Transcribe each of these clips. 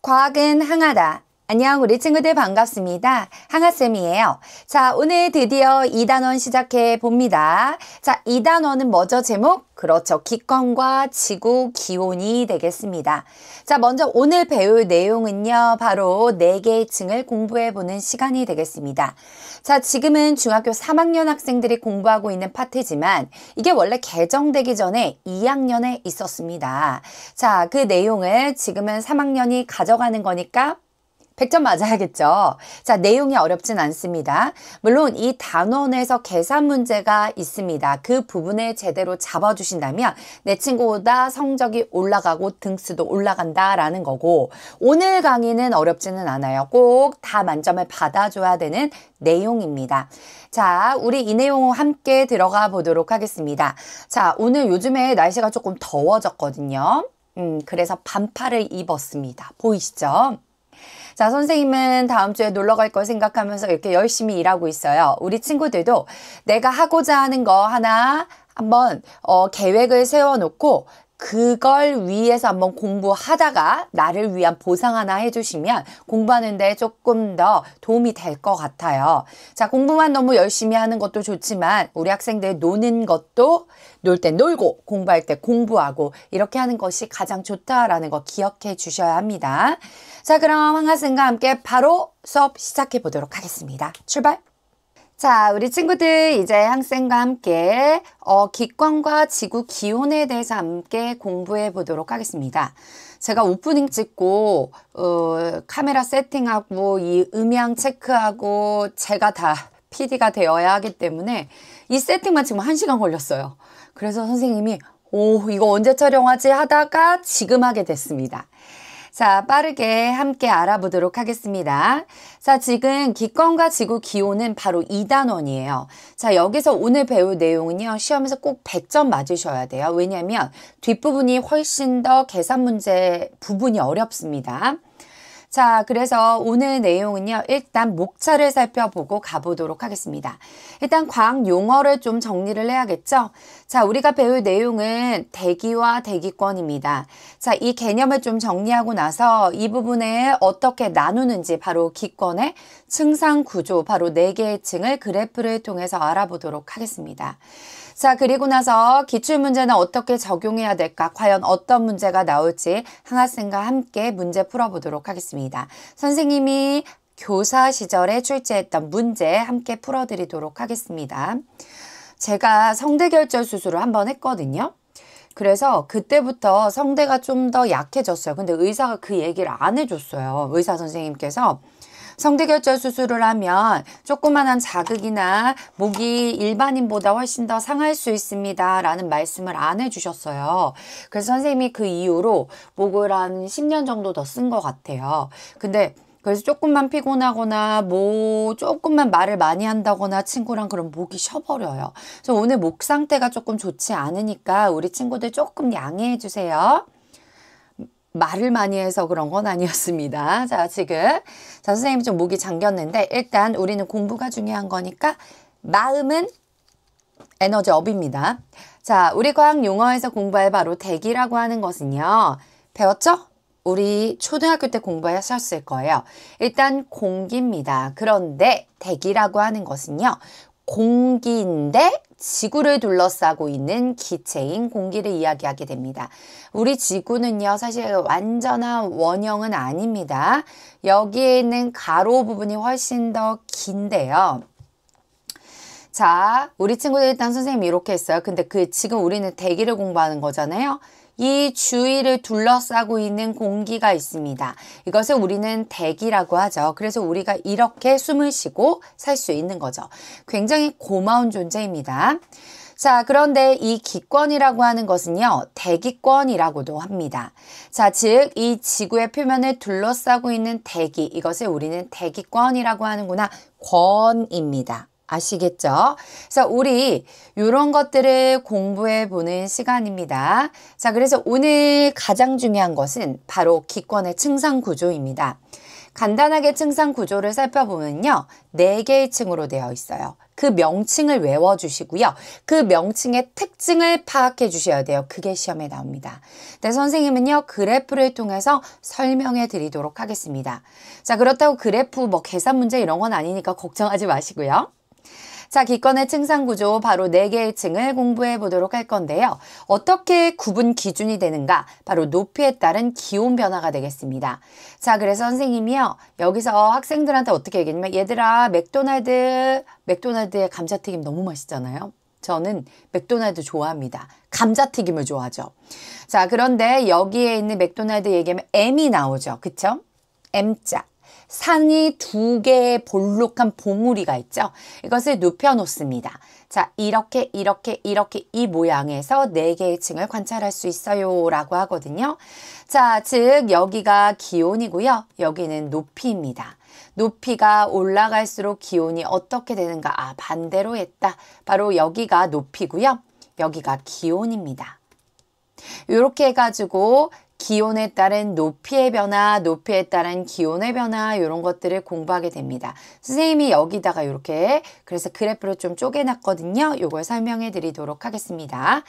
과학은 항하다. 안녕 우리 친구들 반갑습니다. 항아쌤이에요. 자, 오늘 드디어 2단원 시작해 봅니다. 자, 2단원은 뭐죠? 제목? 그렇죠. 기권과 지구 기온이 되겠습니다. 자, 먼저 오늘 배울 내용은요. 바로 4개의 층을 공부해 보는 시간이 되겠습니다. 자, 지금은 중학교 3학년 학생들이 공부하고 있는 파트지만 이게 원래 개정되기 전에 2학년에 있었습니다. 자, 그 내용을 지금은 3학년이 가져가는 거니까 100점 맞아야겠죠. 자, 내용이 어렵진 않습니다. 물론 이 단원에서 계산 문제가 있습니다. 그 부분을 제대로 잡아주신다면 내 친구보다 성적이 올라가고 등수도 올라간다라는 거고, 오늘 강의는 어렵지는 않아요. 꼭 다 만점을 받아줘야 되는 내용입니다. 자, 우리 이 내용 함께 들어가 보도록 하겠습니다. 자, 오늘 요즘에 날씨가 조금 더워졌거든요. 그래서 반팔을 입었습니다. 보이시죠? 자, 선생님은 다음 주에 놀러 갈 걸 생각하면서 이렇게 열심히 일하고 있어요. 우리 친구들도 내가 하고자 하는 거 하나 한번 계획을 세워놓고 그걸 위해서 한번 공부하다가 나를 위한 보상 하나 해주시면 공부하는데 조금 더 도움이 될 것 같아요. 자, 공부만 너무 열심히 하는 것도 좋지만 우리 학생들 노는 것도 놀 때 놀고 공부할 때 공부하고 이렇게 하는 것이 가장 좋다라는 거 기억해 주셔야 합니다. 자, 그럼 항아쌤과 함께 바로 수업 시작해 보도록 하겠습니다. 출발! 자, 우리 친구들 이제 항쌤과 함께 기권과 지구 기온에 대해서 함께 공부해 보도록 하겠습니다. 제가 오프닝 찍고 카메라 세팅하고 이 음향 체크하고 제가 다 PD가 되어야 하기 때문에 이 세팅만 지금 1시간 걸렸어요. 그래서 선생님이 이거 언제 촬영하지 하다가 지금 하게 됐습니다. 자, 빠르게 함께 알아보도록 하겠습니다. 자, 지금 기권과 지구 기온은 바로 2단원이에요. 자, 여기서 오늘 배울 내용은요. 시험에서 꼭 100점 맞으셔야 돼요. 왜냐하면 뒷부분이 훨씬 더 계산 문제 부분이 어렵습니다. 자, 그래서 오늘 내용은요. 일단 목차를 살펴보고 가보도록 하겠습니다. 일단 과학 용어를 좀 정리를 해야겠죠? 자, 우리가 배울 내용은 대기와 대기권입니다. 자, 이 개념을 좀 정리하고 나서 이 부분에 어떻게 나누는지 바로 기권의 층상 구조, 바로 4개의 층을 그래프를 통해서 알아보도록 하겠습니다. 자, 그리고 나서 기출문제는 어떻게 적용해야 될까? 과연 어떤 문제가 나올지 항아쌤과 함께 문제 풀어보도록 하겠습니다. 선생님이 교사 시절에 출제했던 문제 함께 풀어드리도록 하겠습니다. 제가 성대결절 수술을 한번 했거든요. 그래서 그때부터 성대가 좀 더 약해졌어요. 근데 의사가 그 얘기를 안 해줬어요. 의사 선생님께서. 성대결절 수술을 하면 조그만한 자극이나 목이 일반인보다 훨씬 더 상할 수 있습니다 라는 말씀을 안 해주셨어요. 그래서 선생님이 그 이후로 목을 한 10년 정도 더 쓴 것 같아요. 근데 그래서 조금만 피곤하거나 조금만 말을 많이 한다거나 친구랑 그럼 목이 쉬어버려요. 그래서 오늘 목 상태가 조금 좋지 않으니까 우리 친구들 조금 양해해 주세요. 말을 많이 해서 그런 건 아니었습니다. 자, 지금 선생님이 좀 목이 잠겼는데 일단 우리는 공부가 중요한 거니까 마음은 에너지 업입니다. 자, 우리 과학 용어에서 공부할 바로 대기라고 하는 것은요. 배웠죠? 우리 초등학교 때 공부하셨을 거예요. 일단 공기입니다. 그런데 대기라고 하는 것은요. 공기인데 지구를 둘러싸고 있는 기체인 공기를 이야기하게 됩니다. 우리 지구는요, 사실 완전한 원형은 아닙니다. 여기에 있는 가로 부분이 훨씬 더 긴데요. 자, 우리 친구들 일단 선생님이 이렇게 했어요. 근데 지금 우리는 대기를 공부하는 거잖아요. 이 주위를 둘러싸고 있는 공기가 있습니다. 이것을 우리는 대기라고 하죠. 그래서 우리가 이렇게 숨을 쉬고 살 수 있는 거죠. 굉장히 고마운 존재입니다. 자, 그런데 이 기권이라고 하는 것은요, 대기권이라고도 합니다. 자, 즉, 이 지구의 표면을 둘러싸고 있는 대기, 이것을 우리는 대기권이라고 하는구나. 권입니다. 아시겠죠? 그래서 우리 이런 것들을 공부해 보는 시간입니다. 자, 그래서 오늘 가장 중요한 것은 바로 기권의 층상 구조입니다. 간단하게 층상 구조를 살펴보면요. 4개의 층으로 되어 있어요. 그 명칭을 외워주시고요. 그 명칭의 특징을 파악해 주셔야 돼요. 그게 시험에 나옵니다. 네, 선생님은요. 그래프를 통해서 설명해 드리도록 하겠습니다. 자, 그렇다고 그래프 뭐 계산 문제 이런 건 아니니까 걱정하지 마시고요. 자, 기권의 층상 구조 바로 4개의 층을 공부해 보도록 할 건데요. 어떻게 구분 기준이 되는가? 바로 높이에 따른 기온 변화가 되겠습니다. 자, 그래서 선생님이요. 여기서 학생들한테 어떻게 얘기했냐면 얘들아 맥도날드의 감자튀김 너무 맛있잖아요. 저는 맥도날드 좋아합니다. 감자튀김을 좋아하죠. 자, 그런데 여기에 있는 맥도날드 얘기하면 M이 나오죠. 그쵸? M자. 산이 2개의 볼록한 봉우리가 있죠. 이것을 눕혀 놓습니다. 자, 이렇게 이 모양에서 4개의 층을 관찰할 수 있어요 라고 하거든요. 자, 즉 여기가 기온이고요. 여기는 높이입니다. 높이가 올라갈수록 기온이 어떻게 되는가? 아, 반대로 했다. 바로 여기가 높이고요. 여기가 기온입니다. 이렇게 해가지고 기온에 따른 높이의 변화, 높이에 따른 기온의 변화 이런 것들을 공부하게 됩니다. 선생님이 여기다가 이렇게 그래서 그래프를 좀 쪼개놨거든요. 이걸 설명해 드리도록 하겠습니다.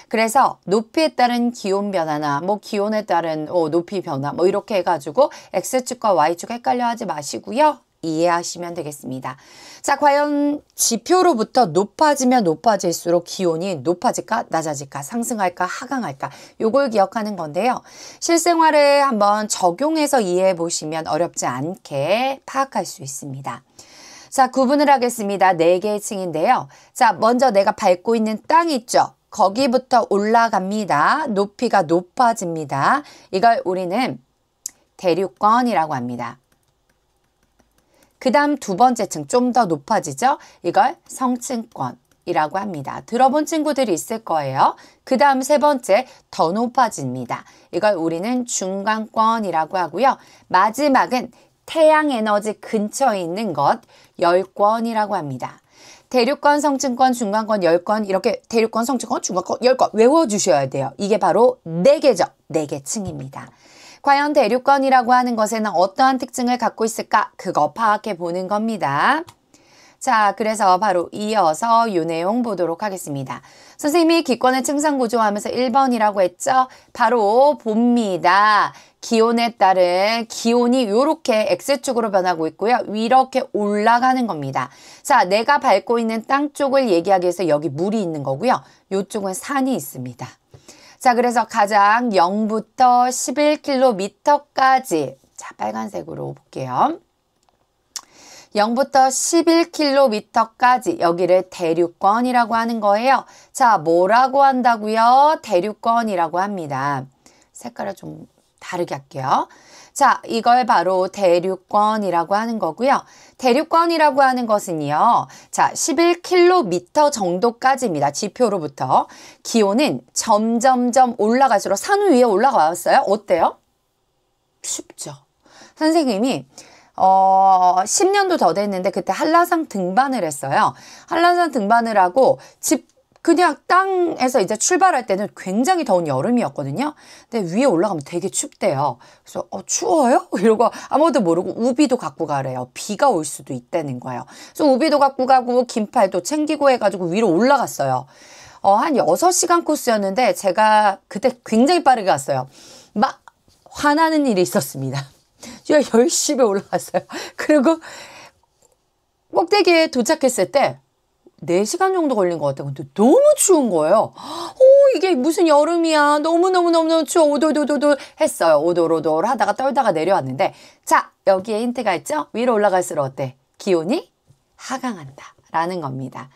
그래서 높이에 따른 기온 변화나 뭐 기온에 따른 높이 변화 뭐 이렇게 해가지고 X축과 Y축 헷갈려 하지 마시고요. 이해하시면 되겠습니다. 자, 과연 지표로부터 높아지면 높아질수록 기온이 높아질까, 낮아질까, 상승할까, 하강할까 요걸 기억하는 건데요. 실생활에 한번 적용해서 이해해 보시면 어렵지 않게 파악할 수 있습니다. 자, 구분을 하겠습니다. 4개의 층인데요. 자, 먼저 내가 밟고 있는 땅 있죠. 거기부터 올라갑니다. 높이가 높아집니다. 이걸 우리는 대륙권이라고 합니다. 그 다음 2번째 층 좀 더 높아지죠? 이걸 성층권이라고 합니다. 들어본 친구들이 있을 거예요. 그 다음 3번째 더 높아집니다. 이걸 우리는 중간권이라고 하고요. 마지막은 태양 에너지 근처에 있는 것 열권이라고 합니다. 대륙권, 성층권, 중간권, 열권 이렇게 대륙권, 성층권, 중간권, 열권 외워주셔야 돼요. 이게 바로 4개죠. 4개 층입니다. 과연 대륙권이라고 하는 것에는 어떠한 특징을 갖고 있을까? 그거 파악해 보는 겁니다. 자, 그래서 바로 이어서 이 내용 보도록 하겠습니다. 선생님이 기권의 층상 구조 하면서 1번이라고 했죠? 바로 봅니다. 기온에 따른 기온이 이렇게 X축으로 변하고 있고요. 이렇게 올라가는 겁니다. 자, 내가 밟고 있는 땅 쪽을 얘기하기 위해서 여기 물이 있는 거고요. 이쪽은 산이 있습니다. 자, 그래서 가장 0부터 11km까지 자, 빨간색으로 볼게요. 0부터 11km까지 여기를 대륙권이라고 하는 거예요. 자, 뭐라고 한다고요? 대륙권이라고 합니다. 색깔을 좀 다르게 할게요. 자, 이걸 바로 대륙권이라고 하는 거고요. 대륙권이라고 하는 것은요. 자, 11km 정도까지입니다. 지표로부터. 기온은 점점점 올라갈수록 산 위에 올라가 왔어요. 어때요? 춥죠. 선생님이 10년도 더 됐는데 그때 한라산 등반을 했어요. 한라산 등반을 하고 그냥 땅에서 이제 출발할 때는 굉장히 더운 여름이었거든요. 근데 위에 올라가면 되게 춥대요. 그래서 추워요? 이러고 아무도 모르고 우비도 갖고 가래요. 비가 올 수도 있다는 거예요. 그래서 우비도 갖고 가고 긴팔도 챙기고 해가지고 위로 올라갔어요. 한 6시간 코스였는데 제가 그때 굉장히 빠르게 갔어요. 막 화나는 일이 있었습니다. 제가 열심히 올라갔어요. 그리고 꼭대기에 도착했을 때 4시간 정도 걸린 것 같아요. 근데 너무 추운 거예요. 이게 무슨 여름이야. 너무너무 추워. 오돌오돌 했어요. 오돌오돌 하다가 떨다가 내려왔는데 자, 여기에 힌트가 있죠? 위로 올라갈수록 어때? 기온이 하강한다 라는 겁니다.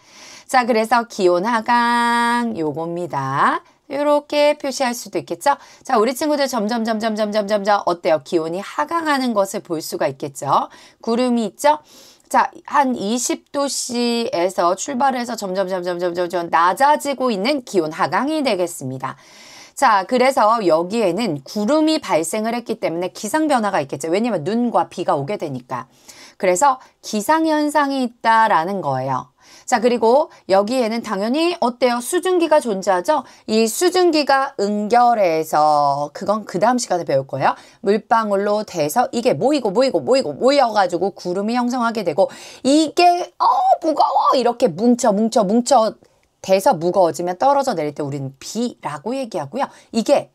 자, 그래서 기온 하강 요겁니다. 이렇게 표시할 수도 있겠죠? 자, 우리 친구들 점점 어때요? 기온이 하강하는 것을 볼 수가 있겠죠? 구름이 있죠? 자, 한 20도씨에서 출발해서 점점 낮아지고 있는 기온 하강이 되겠습니다. 자, 그래서 여기에는 구름이 발생을 했기 때문에 기상변화가 있겠죠. 왜냐면 눈과 비가 오게 되니까. 그래서 기상현상이 있다라는 거예요. 자, 그리고 여기에는 당연히 어때요? 수증기가 존재하죠? 이 수증기가 응결해서 그건 그 다음 시간에 배울 거예요. 물방울로 돼서 이게 모여가지고 구름이 형성하게 되고 이게 무거워 이렇게 뭉쳐 돼서 무거워지면 떨어져 내릴 때 우리는 비라고 얘기하고요. 이게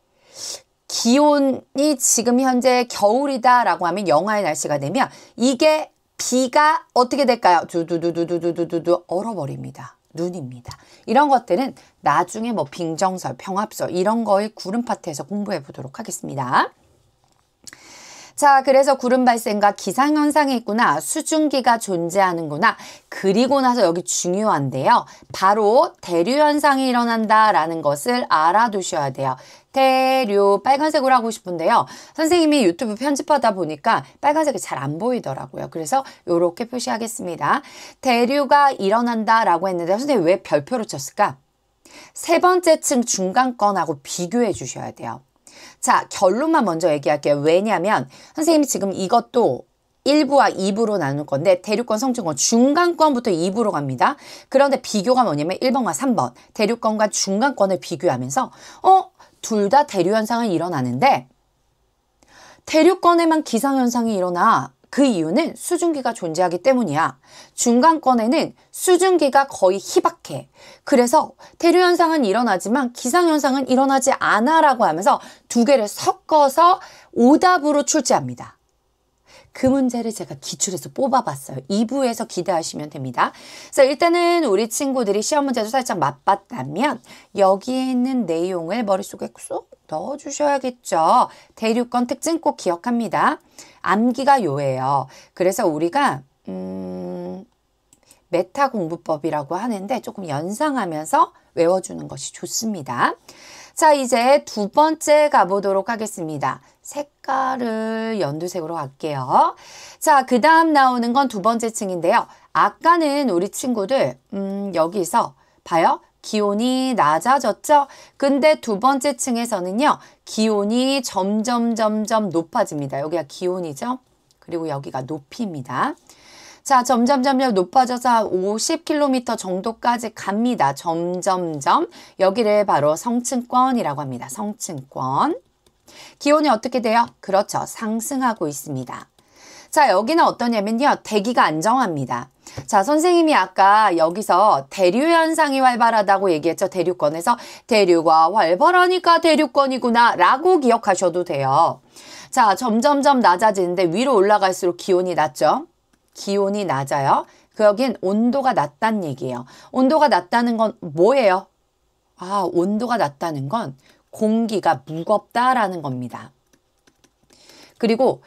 기온이 지금 현재 겨울이다라고 하면 영하의 날씨가 되면 이게 비가 어떻게 될까요? 두두두두두두두두 얼어버립니다. 눈입니다. 이런 것들은 나중에 뭐 빙정설, 평합설 이런 거의 구름 파트에서 공부해 보도록 하겠습니다. 자, 그래서 구름 발생과 기상현상이 있구나. 수증기가 존재하는구나. 그리고 나서 여기 중요한데요. 바로 대류현상이 일어난다라는 것을 알아두셔야 돼요. 대류, 빨간색으로 하고 싶은데요. 선생님이 유튜브 편집하다 보니까 빨간색이 잘 안 보이더라고요. 그래서 이렇게 표시하겠습니다. 대류가 일어난다라고 했는데 선생님 왜 별표로 쳤을까? 세 번째 층 중간권하고 비교해 주셔야 돼요. 자, 결론만 먼저 얘기할게요. 왜냐하면 선생님이 지금 이것도 1부와 2부로 나눌 건데 대류권, 성층권, 중간권부터 2부로 갑니다. 그런데 비교가 뭐냐면 1번과 3번 대류권과 중간권을 비교하면서 둘 다 대류현상은 일어나는데 대류권에만 기상현상이 일어나. 그 이유는 수증기가 존재하기 때문이야. 중간권에는 수증기가 거의 희박해. 그래서 대류현상은 일어나지만 기상현상은 일어나지 않아 라고 하면서 두 개를 섞어서 오답으로 출제합니다. 그 문제를 제가 기출해서 뽑아봤어요. 2부에서 기대하시면 됩니다. 그래서 일단은 우리 친구들이 시험 문제도 살짝 맛봤다면 여기에 있는 내용을 머릿속에 쏙 넣어주셔야겠죠. 대류권 특징 꼭 기억합니다. 암기가 요예요. 그래서 우리가 메타 공부법이라고 하는데 조금 연상하면서 외워주는 것이 좋습니다. 자, 이제 두 번째 가보도록 하겠습니다. 색깔을 연두색으로 할게요. 자, 그 다음 나오는 건 두 번째 층인데요. 아까는 우리 친구들 여기서 봐요. 기온이 낮아졌죠? 근데 두 번째 층에서는요. 기온이 점점 높아집니다. 여기가 기온이죠? 그리고 여기가 높이입니다. 자, 점점 높아져서 한 50km 정도까지 갑니다. 점점점. 여기를 바로 성층권이라고 합니다. 성층권. 기온이 어떻게 돼요? 그렇죠. 상승하고 있습니다. 자, 여기는 어떠냐면요. 대기가 안정합니다. 자, 선생님이 아까 여기서 대류현상이 활발하다고 얘기했죠. 대류권에서 대류가 활발하니까 대류권이구나 라고 기억하셔도 돼요. 자, 점점점 낮아지는데 위로 올라갈수록 기온이 낮죠. 기온이 낮아요. 여긴 온도가 낮다는 얘기예요. 온도가 낮다는 건 뭐예요? 아, 온도가 낮다는 건 공기가 무겁다라는 겁니다. 그리고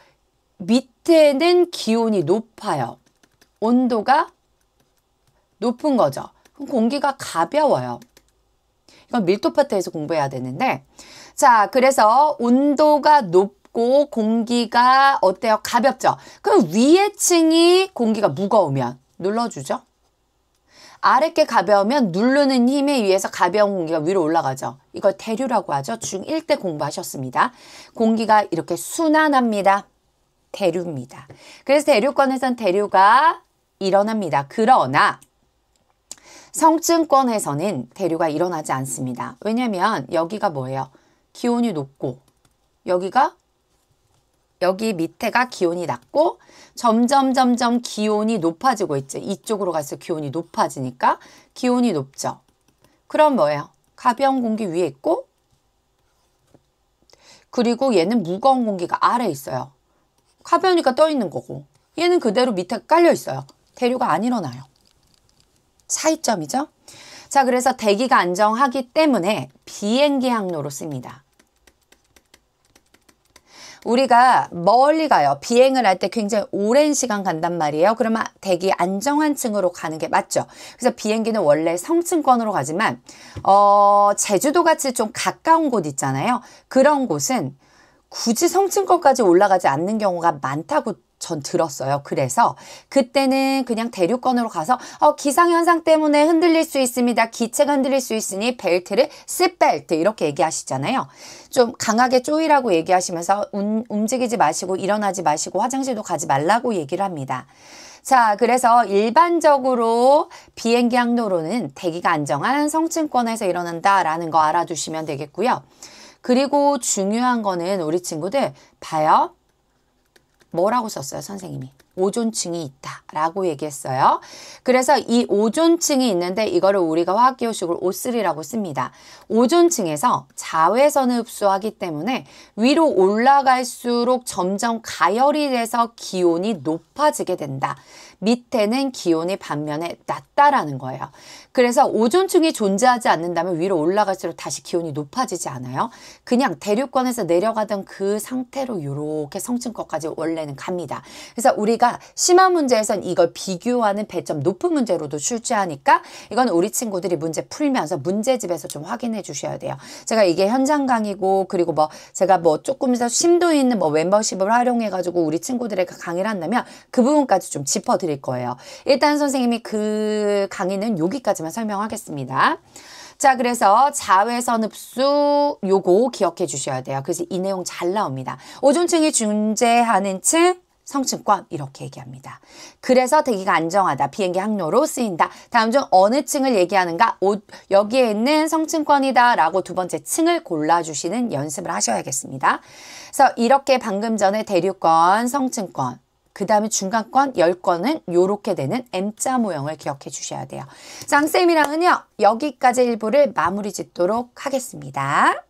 밑에는 기온이 높아요. 온도가 높은 거죠. 그럼 공기가 가벼워요. 이건 밀도 파트에서 공부해야 되는데 자, 그래서 온도가 높고 공기가 어때요? 가볍죠? 그럼 위에 층이 공기가 무거우면 눌러주죠? 아랫게 가벼우면 누르는 힘에 의해서 가벼운 공기가 위로 올라가죠. 이걸 대류라고 하죠. 중1 때 공부하셨습니다. 공기가 이렇게 순환합니다. 대류입니다. 그래서 대류권에선 대류가 일어납니다. 그러나 성층권에서는 대류가 일어나지 않습니다. 왜냐하면 여기가 뭐예요? 기온이 높고 여기 밑에가 기온이 낮고 점점 기온이 높아지고 있죠. 이쪽으로 갈수록 기온이 높아지니까 기온이 높죠. 그럼 뭐예요? 가벼운 공기 위에 있고 그리고 얘는 무거운 공기가 아래에 있어요. 가벼우니까 떠 있는 거고 얘는 그대로 밑에 깔려 있어요. 대류가 안 일어나요. 차이점이죠. 자, 그래서 대기가 안정하기 때문에 비행기 항로로 씁니다. 우리가 멀리 가요. 비행을 할 때 굉장히 오랜 시간 간단 말이에요. 그러면 대기 안정한 층으로 가는 게 맞죠. 그래서 비행기는 원래 성층권으로 가지만 제주도 같이 좀 가까운 곳 있잖아요. 그런 곳은 굳이 성층권까지 올라가지 않는 경우가 많다고 전 들었어요. 그래서 그때는 그냥 대류권으로 가서 기상현상 때문에 흔들릴 수 있습니다. 기체가 흔들릴 수 있으니 벨트를 쌔벨트 이렇게 얘기하시잖아요. 좀 강하게 쪼이라고 얘기하시면서 움직이지 마시고 일어나지 마시고 화장실도 가지 말라고 얘기를 합니다. 자, 그래서 일반적으로 비행기 항로로는 대기가 안정한 성층권에서 일어난다라는 거 알아두시면 되겠고요. 그리고 중요한 거는 우리 친구들 봐요. 뭐라고 썼어요, 선생님이? 오존층이 있다라고 얘기했어요. 그래서 이 오존층이 있는데 이거를 우리가 화학기호식으로 O3라고 씁니다. 오존층에서 자외선을 흡수하기 때문에 위로 올라갈수록 점점 가열이 돼서 기온이 높아지게 된다. 밑에는 기온이 반면에 낮다라는 거예요. 그래서 오존층이 존재하지 않는다면 위로 올라갈수록 다시 기온이 높아지지 않아요. 그냥 대륙권에서 내려가던 그 상태로 이렇게 성층권까지 원래는 갑니다. 그래서 우리가 심한 문제에선 이걸 비교하는 배점 높은 문제로도 출제하니까 이건 우리 친구들이 문제 풀면서 문제집에서 좀 확인해 주셔야 돼요. 제가 이게 현장 강의고 그리고 뭐 제가 뭐 조금 더 심도 있는 뭐 멤버십을 활용해 가지고 우리 친구들에게 강의를 한다면 그 부분까지 좀 짚어드릴 거예요. 일단 선생님이 그 강의는 여기까지만 설명하겠습니다. 자, 그래서 자외선 흡수 요거 기억해 주셔야 돼요. 그래서 이 내용 잘 나옵니다. 오존층이 존재하는 층 성층권 이렇게 얘기합니다. 그래서 대기가 안정하다. 비행기 항로로 쓰인다. 다음 중 어느 층을 얘기하는가? 여기에 있는 성층권이다 라고 두 번째 층을 골라주시는 연습을 하셔야겠습니다. 그래서 이렇게 방금 전에 대륙권, 성층권, 그 다음에 중간권, 열권은 이렇게 되는 M자 모형을 기억해 주셔야 돼요. 쌍쌤이랑은요, 여기까지 1부를 마무리 짓도록 하겠습니다.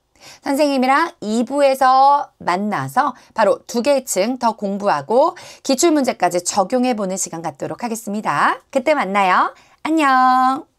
선생님이랑 2부에서 만나서 바로 두 개의 층 더 공부하고 기출문제까지 적용해 보는 시간 갖도록 하겠습니다. 그때 만나요. 안녕.